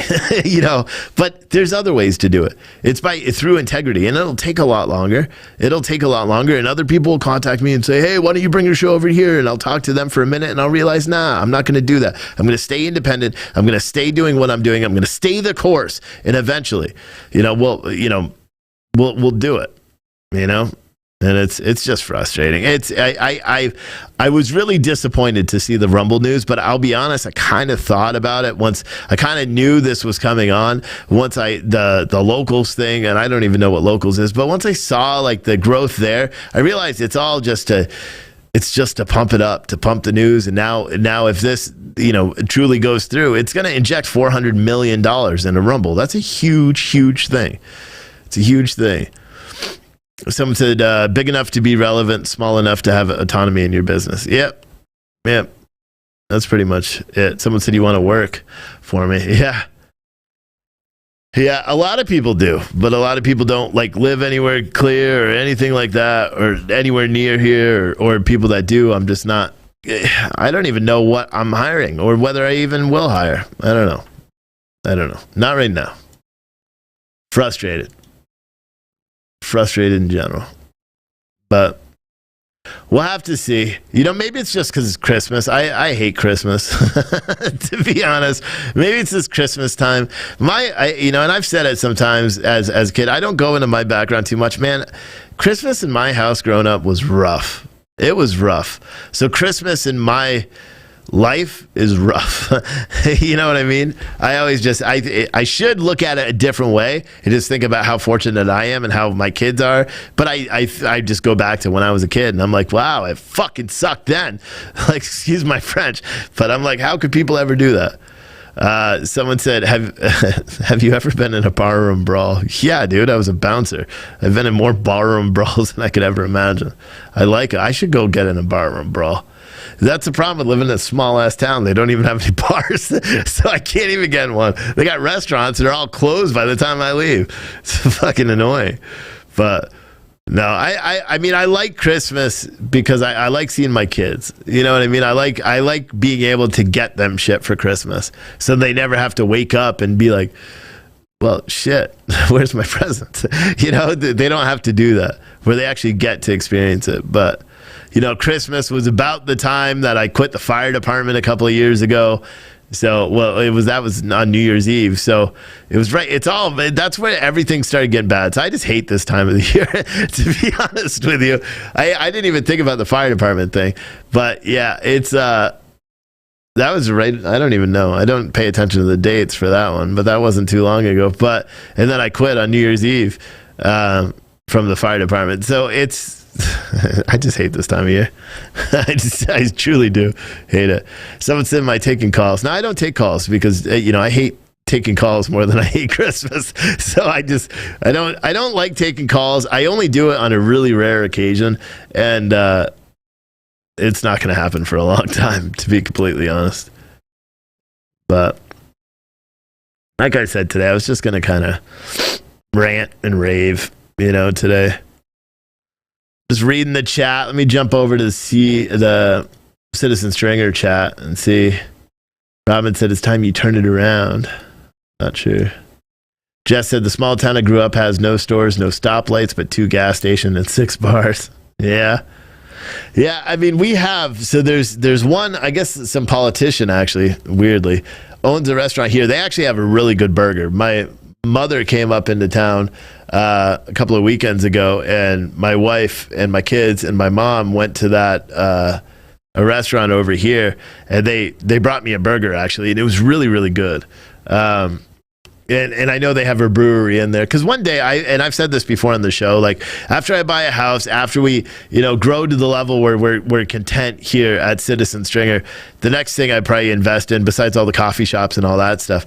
but there's other ways to do it. It's through integrity, and it'll take a lot longer. And other people will contact me and say, hey, why don't you bring your show over here? And I'll talk to them for a minute, and I'll realize, nah, I'm not going to do that. I'm going to stay independent. I'm going to stay doing what I'm doing. I'm going to stay the course. And eventually, we'll do it, And it's just frustrating. I was really disappointed to see the Rumble news, but I'll be honest, I kind of thought about it once. I kind of knew this was coming on once the locals thing, and I don't even know what locals is, but once I saw like the growth there, I realized it's all just to pump it up, to pump the news. And now if this truly goes through, it's going to inject $400 million into Rumble. That's a huge thing. It's a huge thing. Someone said, big enough to be relevant, small enough to have autonomy in your business. Yep. That's pretty much it. Someone said, you want to work for me? Yeah. A lot of people do, but a lot of people don't live anywhere clear or anything like that, or anywhere near here, or people that do. I'm just not, I don't even know what I'm hiring or whether I even will hire. I don't know. Not right now. Frustrated in general, but we'll have to see. Maybe it's just because it's Christmas. I hate Christmas. To be honest, maybe it's this Christmas time. And I've said it sometimes as a kid. I don't go into my background too much, man. Christmas in my house growing up was rough. It was rough. So Christmas in my life is rough. You know what I mean? I always I should look at it a different way and just think about how fortunate I am and how my kids are. But I just go back to when I was a kid, and I'm like, wow, it fucking sucked then. Excuse my French, but I'm like, how could people ever do that? Someone said, have you ever been in a barroom brawl? Yeah, dude, I was a bouncer. I've been in more barroom brawls than I could ever imagine. I like it. I should go get in a barroom brawl. That's the problem with living in a small-ass town. They don't even have any bars, so I can't even get in one. They got restaurants, and they're all closed by the time I leave. It's fucking annoying. But, no, I mean, I like Christmas because I like seeing my kids. You know what I mean? I like being able to get them shit for Christmas, so they never have to wake up and be like, well, shit, where's my present? They don't have to do that, where they actually get to experience it. But Christmas was about the time that I quit the fire department a couple of years ago. So, well, that was on New Year's Eve. So it was right. That's where everything started getting bad. So I just hate this time of the year, to be honest with you. I didn't even think about the fire department thing, but yeah, that was right. I don't even know. I don't pay attention to the dates for that one, but that wasn't too long ago. And then I quit on New Year's Eve from the fire department. So I just hate this time of year. I truly do hate it. Someone said, "Am I taking calls?" No, I don't take calls because I hate taking calls more than I hate Christmas. So I don't like taking calls. I only do it on a really rare occasion, and it's not going to happen for a long time, to be completely honest. But like I said today, I was just going to kind of rant and rave, today. Just reading the chat. Let me jump over to the Citizen Stringer chat and see. Robin said, "It's time you turn it around." Not sure. Jess said, "The small town I grew up has no stores, no stoplights, but 2 gas stations and 6 bars." Yeah. Yeah, I mean, we have. So there's one, I guess some politician actually, weirdly, owns a restaurant here. They actually have a really good burger. My mother came up into town a couple of weekends ago, and my wife and my kids and my mom went to that a restaurant over here, and they brought me a burger actually, and it was really, really good. And I know they have a brewery in there, because one day I've said this before on the show, like after I buy a house, after we grow to the level where we're content here at Citizen Stringer, the next thing I probably invest in, besides all the coffee shops and all that stuff,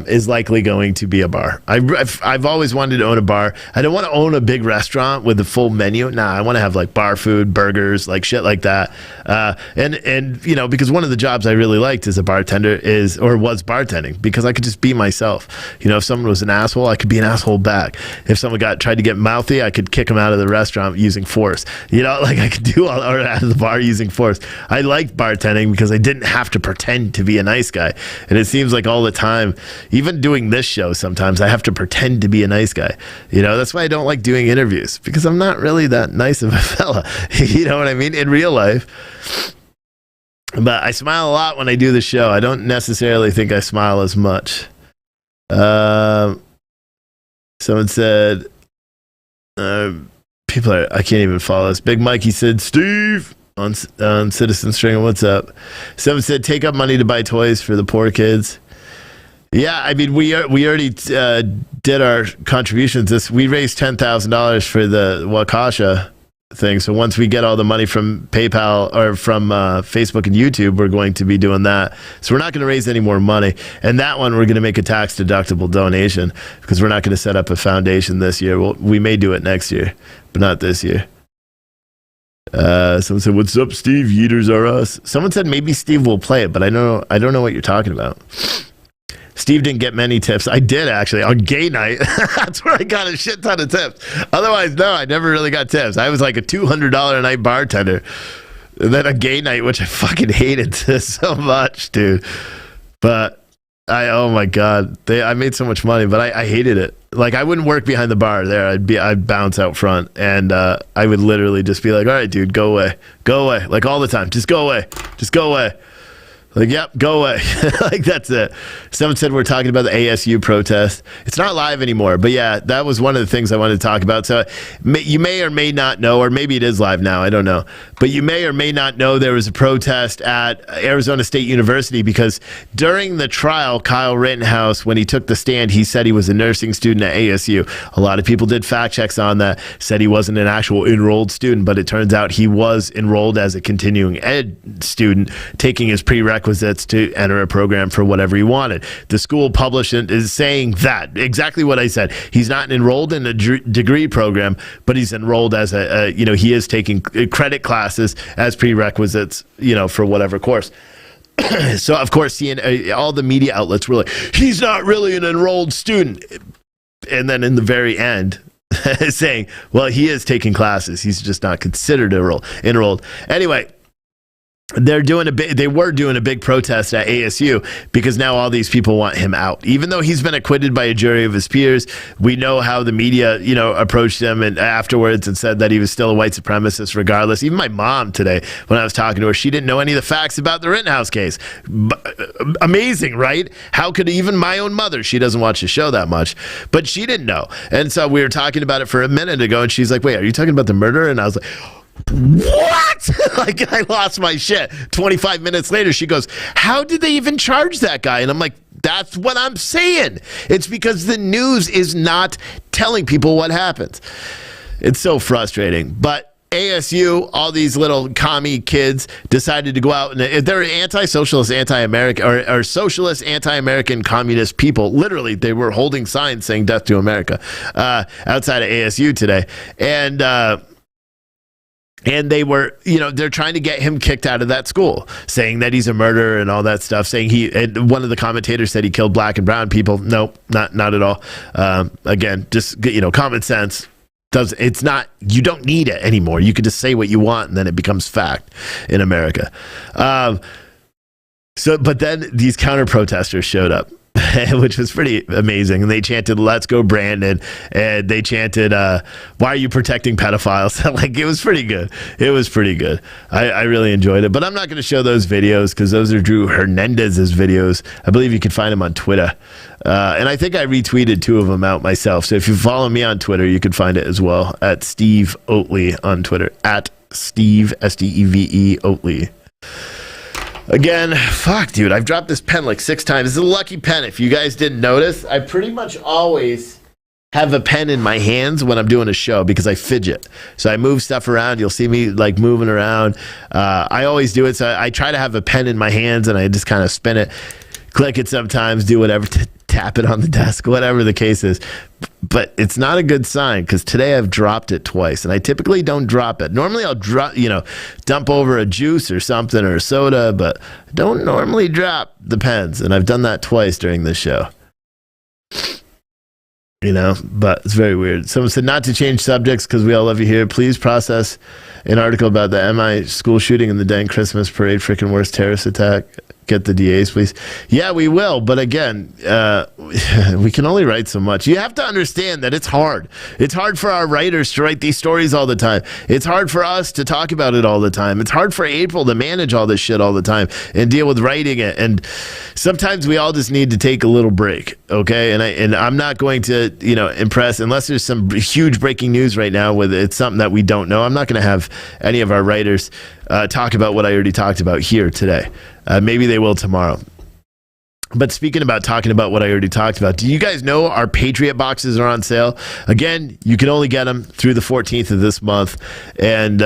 is likely going to be a bar. I've always wanted to own a bar. I don't want to own a big restaurant with a full menu. Nah, I want to have like bar food, burgers, like shit like that. And because one of the jobs I really liked as a bartender was bartending, because I could just be myself. If someone was an asshole, I could be an asshole back. If someone tried to get mouthy, I could kick them out of the restaurant using force. I could do all or out of the bar using force. I liked bartending because I didn't have to pretend to be a nice guy. And it seems like all the time, even doing this show, sometimes I have to pretend to be a nice guy. That's why I don't like doing interviews, because I'm not really that nice of a fella. You know what I mean? In real life. But I smile a lot when I do the show. I don't necessarily think I smile as much. Someone said, I can't even follow this. Big Mikey said, "Steve on Citizen Stringer, what's up?" Someone said, "Take up money to buy toys for the poor kids." Yeah, I mean, we already did our contributions. We raised $10,000 for the Waukesha thing. So once we get all the money from PayPal or from Facebook and YouTube, we're going to be doing that. So we're not going to raise any more money. And that one, we're going to make a tax deductible donation, because we're not going to set up a foundation this year. We may do it next year, but not this year. Someone said, "What's up, Steve? Yeeters are us." Someone said maybe Steve will play it, but I don't know what you're talking about. Steve didn't get many tips. I did, actually, on gay night. That's where I got a shit ton of tips. Otherwise, no, I never really got tips. I was like a $200 a night bartender. And then a gay night, which I fucking hated so much, dude. But oh my God, I made so much money, but I hated it. Like, I wouldn't work behind the bar there. I'd bounce out front, and I would literally just be like, "All right, dude, go away. Go away." Like, all the time. Just go away. Just go away. Like, yep, go away. Like, that's it. Someone said we're talking about the ASU protest. It's not live anymore, but yeah, that was one of the things I wanted to talk about. So you may or may not know, or maybe it is live now, I don't know, but you may or may not know there was a protest at Arizona State University, because during the trial, Kyle Rittenhouse, when he took the stand, he said he was a nursing student at ASU. A lot of people did fact checks on that, said he wasn't an actual enrolled student, but it turns out he was enrolled as a continuing ed student, taking his prerequisites to enter a program for whatever he wanted. The school published it is saying that exactly what I said. He's not enrolled in a degree program, but he's enrolled as he is taking credit classes as prerequisites, for whatever course. So of course, all the media outlets were like, "He's not really an enrolled student," and then in the very end, saying, "Well, he is taking classes. He's just not considered enrolled." Anyway. They were doing a big protest at ASU because now all these people want him out. Even though he's been acquitted by a jury of his peers, we know how the media, approached him and afterwards and said that he was still a white supremacist regardless. Even my mom today, when I was talking to her, she didn't know any of the facts about the Rittenhouse case. Amazing, right? How could even my own mother, she doesn't watch the show that much, but she didn't know. And so we were talking about it for a minute ago and she's like, wait, are you talking about the murder? And I was like, what? Like, I lost my shit. 25 minutes later, she goes, how did they even charge that guy? And I'm like, that's what I'm saying. It's because the news is not telling people what happens. It's so frustrating. But ASU, all these little commie kids decided to go out and they're anti-socialist, anti-American, or socialist, anti-American communist people. Literally, they were holding signs saying death to America outside of ASU today. And they were, they're trying to get him kicked out of that school, saying that he's a murderer and all that stuff, saying one of the commentators said he killed black and brown people. Nope, not at all. Again, just, common sense. It's not, you don't need it anymore. You can just say what you want and then it becomes fact in America. But then these counter protesters showed up, which was pretty amazing. And they chanted, "Let's go, Brandon." And they chanted, "Why are you protecting pedophiles?" Like, it was pretty good. It was pretty good. I really enjoyed it. But I'm not going to show those videos because those are Drew Hernandez's videos. I believe you can find them on Twitter. And I think I retweeted 2 of them out myself. So if you follow me on Twitter, you can find it as well at Steve Oatley on Twitter, at Steve, Steve Oatley. Again, fuck, dude, I've dropped this pen like 6 times. It's a lucky pen. If you guys didn't notice, I pretty much always have a pen in my hands when I'm doing a show because I fidget. So I move stuff around. You'll see me like moving around. I always do it. So I try to have a pen in my hands and I just kind of spin it, click it sometimes, do whatever, tap it on the desk, whatever the case is. But it's not a good sign because today I've dropped it twice and I typically don't drop it. Normally I'll dump over a juice or something or a soda, but I don't normally drop the pens. And I've done that twice during this show. But it's very weird. Someone said not to change subjects because we all love you here. Please process an article about the MI school shooting and the dang Christmas parade, freaking worst terrorist attack. Get the DAs, please. Yeah, we will. But again, we can only write so much. You have to understand that it's hard. It's hard for our writers to write these stories all the time. It's hard for us to talk about it all the time. It's hard for April to manage all this shit all the time and deal with writing it. And sometimes we all just need to take a little break, okay? And I'm not going to, impress unless there's some huge breaking news right now with it's something that we don't know. I'm not going to have any of our writers talk about what I already talked about here today. Maybe they will tomorrow. But speaking about talking about what I already talked about, do you guys know our Patriot boxes are on sale? Again, you can only get them through the 14th of this month. And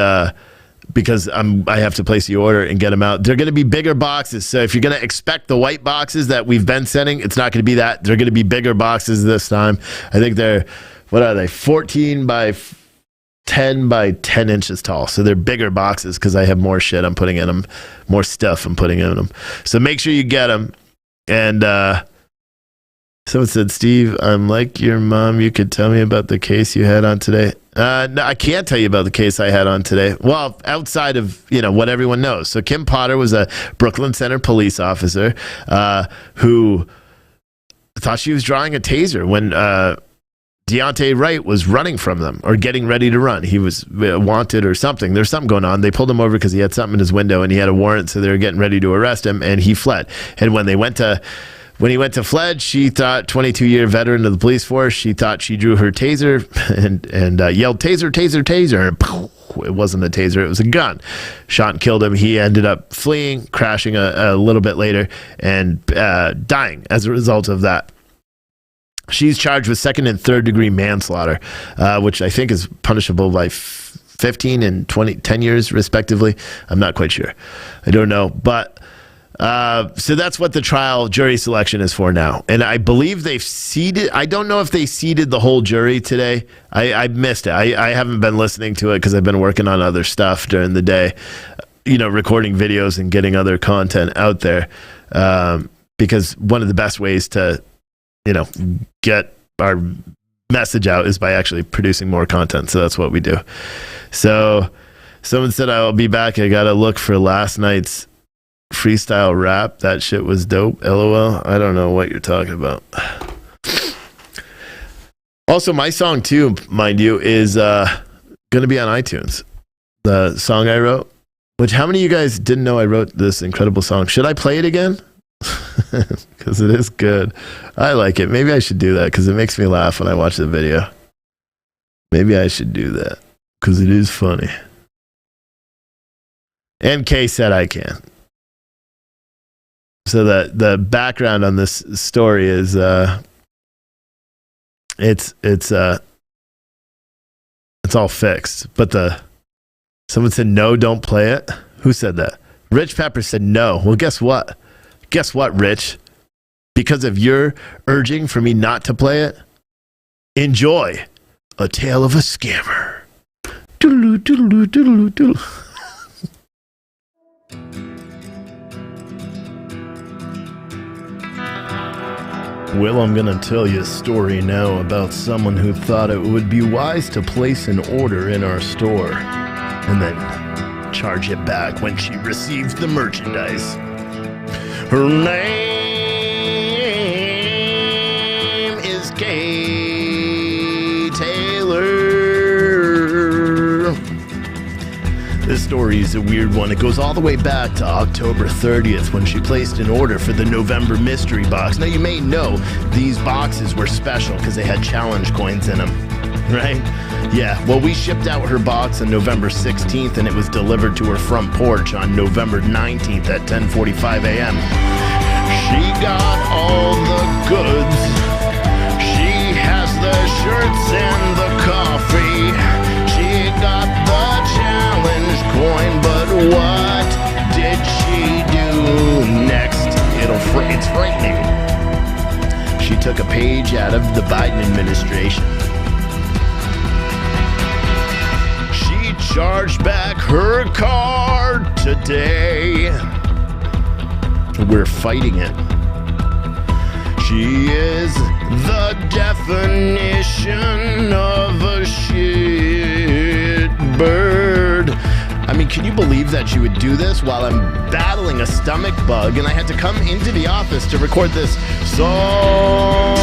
because I have to place the order and get them out. They're going to be bigger boxes. So if you're going to expect the white boxes that we've been sending, it's not going to be that. They're going to be bigger boxes this time. I think they're, 14 by 10 by 10 inches tall. So they're bigger boxes because I have more shit I'm putting in them, more stuff I'm putting in them. So make sure you get them. And someone said, Steve, I'm like your mom. You could tell me about the case you had on today. No, I can't tell you about the case I had on today. Well, outside of, what everyone knows. So Kim Potter was a Brooklyn Center police officer who thought she was drawing a taser when Deontay Wright was running from them or getting ready to run. He was wanted or something. There's something going on. They pulled him over because he had something in his window and he had a warrant, so they were getting ready to arrest him, and he fled. And when he went to fled, she thought, 22-year veteran of the police force, she thought she drew her taser and yelled, "Taser, taser, taser." And poof, it wasn't a taser, it was a gun. Shot and killed him. He ended up fleeing, crashing a little bit later, and dying as a result of that. She's charged with second and third degree manslaughter, which I think is punishable by 15 and 10 years respectively. I'm not quite sure. I don't know. But so that's what the trial jury selection is for now. And I believe they've seated, I don't know if they seated the whole jury today. I missed it. I haven't been listening to it because I've been working on other stuff during the day, recording videos and getting other content out there. Because one of the best ways to get our message out is by actually producing more content. So that's what we do. So Someone said I'll be back. I gotta look for last night's freestyle rap. That shit was dope. LOL. I don't know what you're talking about. Also, my song too, mind you, is gonna be on iTunes. The song I wrote. Which, how many of you guys didn't know I wrote this incredible song? Should I play it again? Because it is good. I like it. Maybe I should do that because it makes me laugh when I watch the video. Maybe I should do that because it is funny. And Kay said I can. So the background on this story is it's all fixed. But someone said no, don't play it. Who said that? Rich Pepper said no. Well, guess what? Guess what, Rich? Because of your urging for me not to play it, enjoy A Tale of a Scammer. Doodaloo, doodaloo, doodaloo, doodaloo. Well, I'm going to tell you a story now about someone who thought it would be wise to place an order in our store and then charge it back when she receives the merchandise. Her name is Kay Taylor. This story is a weird one. It goes all the way back to October 30th when she placed an order for the November mystery box. Now, you may know these boxes were special because they had challenge coins in them, right? Yeah, well, we shipped out her box on November 16th and it was delivered to her front porch on November 19th at 10:45 a.m. She got all the goods. She has the shirts and the coffee. She got the challenge coin, but what did she do next? It's frightening. She took a page out of the Biden administration. She charged back her card today. We're fighting it. She is the definition of a shit bird. I mean, can you believe that she would do this while I'm battling a stomach bug and I had to come into the office to record this song?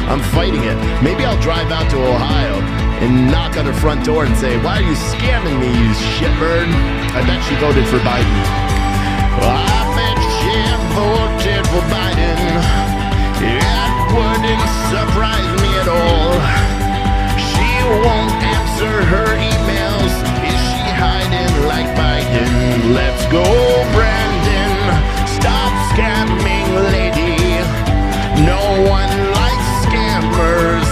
I'm fighting it. Maybe I'll drive out to Ohio and knock on her front door and say, "Why are you scamming me, you shitbird?" I bet she voted for Biden. I bet she voted for Biden. It wouldn't surprise me at all. She won't answer her emails. Is she hiding like Biden? Let's go, Brandon. Stop scamming, lady. No one likes scammers.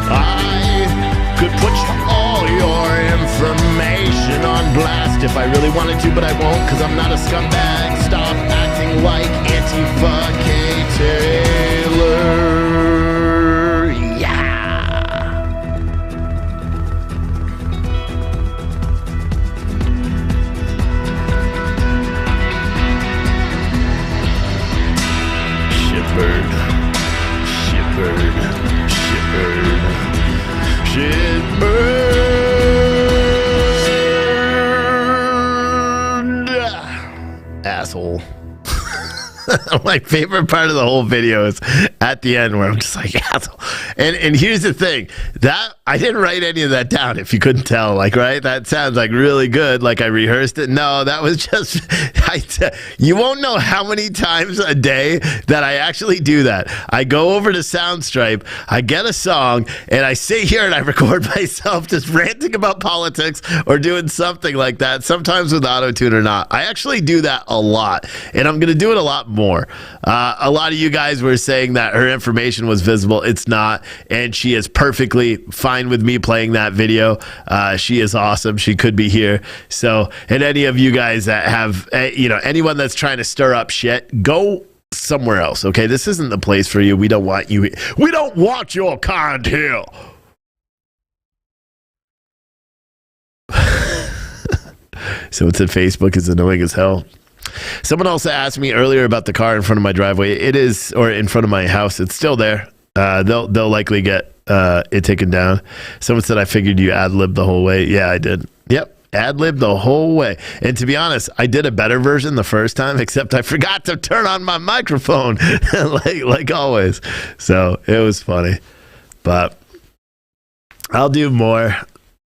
I could put all your information on blast if I really wanted to, but I won't because I'm not a scumbag. Stop acting like Antifa K. Taylor. Yeah. Shitbird. Shitbird. Shitbird. Shitbird. Asshole. My favorite part of the whole video is at the end where I'm just like, asshole. And here's the thing, that I didn't write any of that down, if you couldn't tell, like, right? That sounds like really good, like I rehearsed it. No, that was just, you won't know how many times a day that I actually do that. I go over to Soundstripe, I get a song, and I sit here and I record myself just ranting about politics or doing something like that, sometimes with auto-tune or not. I actually do that a lot, and I'm going to do it a lot more. A lot of you guys were saying that her information was visible. It's not, and she is perfectly fine with me playing that video. She is awesome. She could be here. So, and any of you guys that have, anyone that's trying to stir up shit, go somewhere else, okay? This isn't the place for you. We don't want you. We don't want your kind here. So it's at Facebook is annoying as hell. Someone also asked me earlier about the car in front of my driveway. It is, or in front of my house. It's still there. They'll likely get it taken down. Someone said, I figured you ad-libbed the whole way. Yeah, I did. Yep. Ad-lib the whole way. And to be honest, I did a better version the first time, except I forgot to turn on my microphone like always. So it was funny. But I'll do more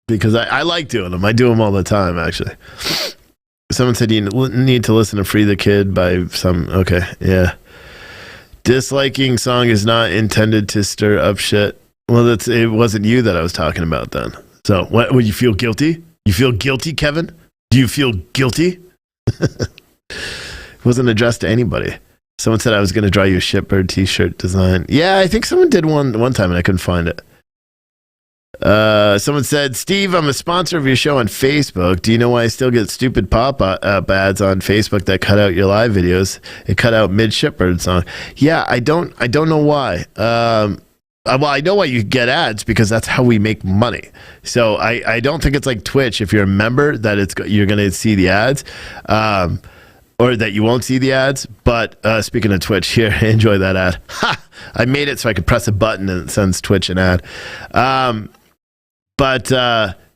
because I like doing them. I do them all the time, actually. Someone said you need to listen to Free the Kid by some... Okay, yeah. Disliking song is not intended to stir up shit. Well, it wasn't you that I was talking about then. So, what? Would you feel guilty? You feel guilty, Kevin? Do you feel guilty? It wasn't addressed to anybody. Someone said I was going to draw you a shitbird t-shirt design. Yeah, I think someone did one time and I couldn't find it. Someone said, Steve, I'm a sponsor of your show on Facebook. Do you know why I still get stupid pop-up ads on Facebook that cut out your live videos? It cut out mid-shitbird song. Yeah, I don't know why. Well, I know why you get ads because that's how we make money. So I don't think it's like Twitch. If you're a member, that you're going to see the ads, or that you won't see the ads. But speaking of Twitch, here, enjoy that ad. Ha! I made it so I could press a button and it sends Twitch an ad. But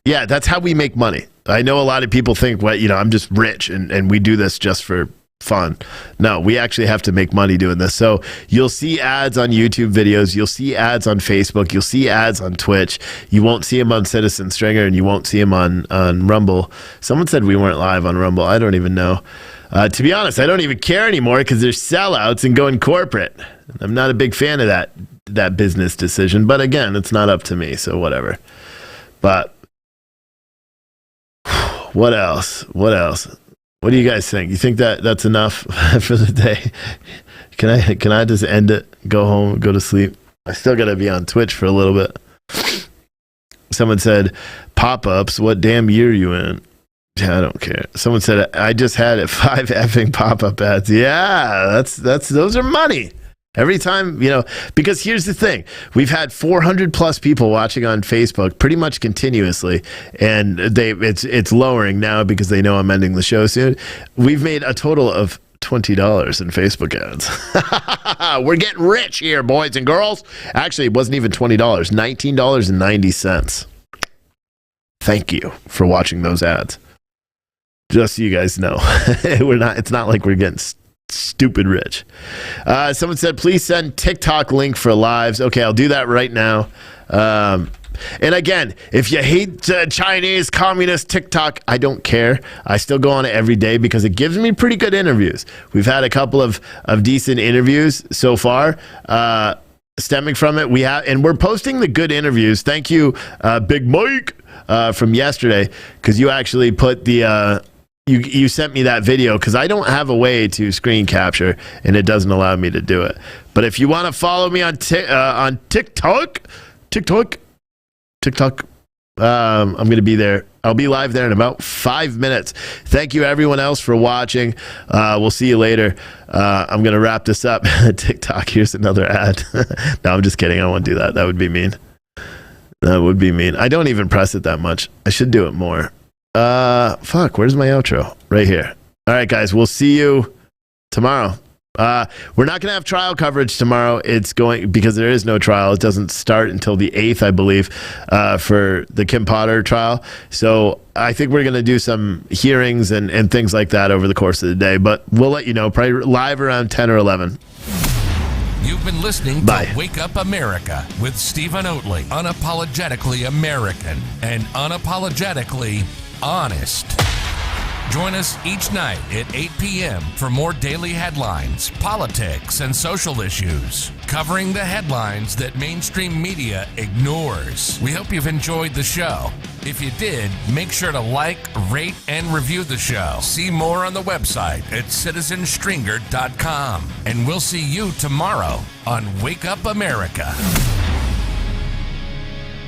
yeah, that's how we make money. I know a lot of people think, well, I'm just rich and we do this just for fun. No, we actually have to make money doing this. So you'll see ads on YouTube videos. You'll see ads on Facebook. You'll see ads on Twitch. You won't see them on Citizen Stringer, and you won't see them on Rumble. Someone said we weren't live on Rumble. I don't even know. To be honest, I don't even care anymore because they're sellouts and going corporate. I'm not a big fan of that business decision. But again, it's not up to me, so whatever. But what else? What do you guys think? You think that's enough for the day? Can I just end it, go home, go to sleep? I still got to be on Twitch for a little bit. Someone said, pop-ups, what damn year are you in? Yeah, I don't care. Someone said, I just had it 5 effing pop-up ads. Yeah, those are money. Every time, because here's the thing. We've had 400 plus people watching on Facebook pretty much continuously, and it's lowering now because they know I'm ending the show soon. We've made a total of $20 in Facebook ads. We're getting rich here, boys and girls. Actually, it wasn't even $20, $19.90. Thank you for watching those ads. Just so you guys know, it's not like we're getting stupid rich. Someone said, please send TikTok link for lives. Okay, I'll do that right now. And again, if you hate Chinese communist TikTok, I don't care. I still go on it every day because it gives me pretty good interviews. We've had a couple of decent interviews so far. Stemming from it, and we're posting the good interviews. Thank you, Big Mike, from yesterday, because you actually put the you sent me that video because I don't have a way to screen capture and it doesn't allow me to do it. But if you want to follow me on TikTok, I'm going to be there. I'll be live there in about 5 minutes. Thank you, everyone else, for watching. We'll see you later. I'm going to wrap this up. TikTok, here's another ad. No, I'm just kidding. I won't do that. That would be mean. I don't even press it that much. I should do it more. Where's my outro? Right here. All right, guys, we'll see you tomorrow. We're not going to have trial coverage tomorrow. It's going because there is no trial. It doesn't start until the 8th, I believe, for the Kim Potter trial. So I think we're going to do some hearings and things like that over the course of the day. But we'll let you know, probably live around 10 or 11. You've been listening to Wake Up America with Stephen Oatley. Unapologetically American and unapologetically honest. Join us each night at 8 p.m. for more daily headlines, politics, and social issues, covering the headlines that mainstream media ignores. We hope you've enjoyed the show. If you did, make sure to like, rate, and review the show. See more on the website at citizenstringer.com. And we'll see you tomorrow on Wake Up America.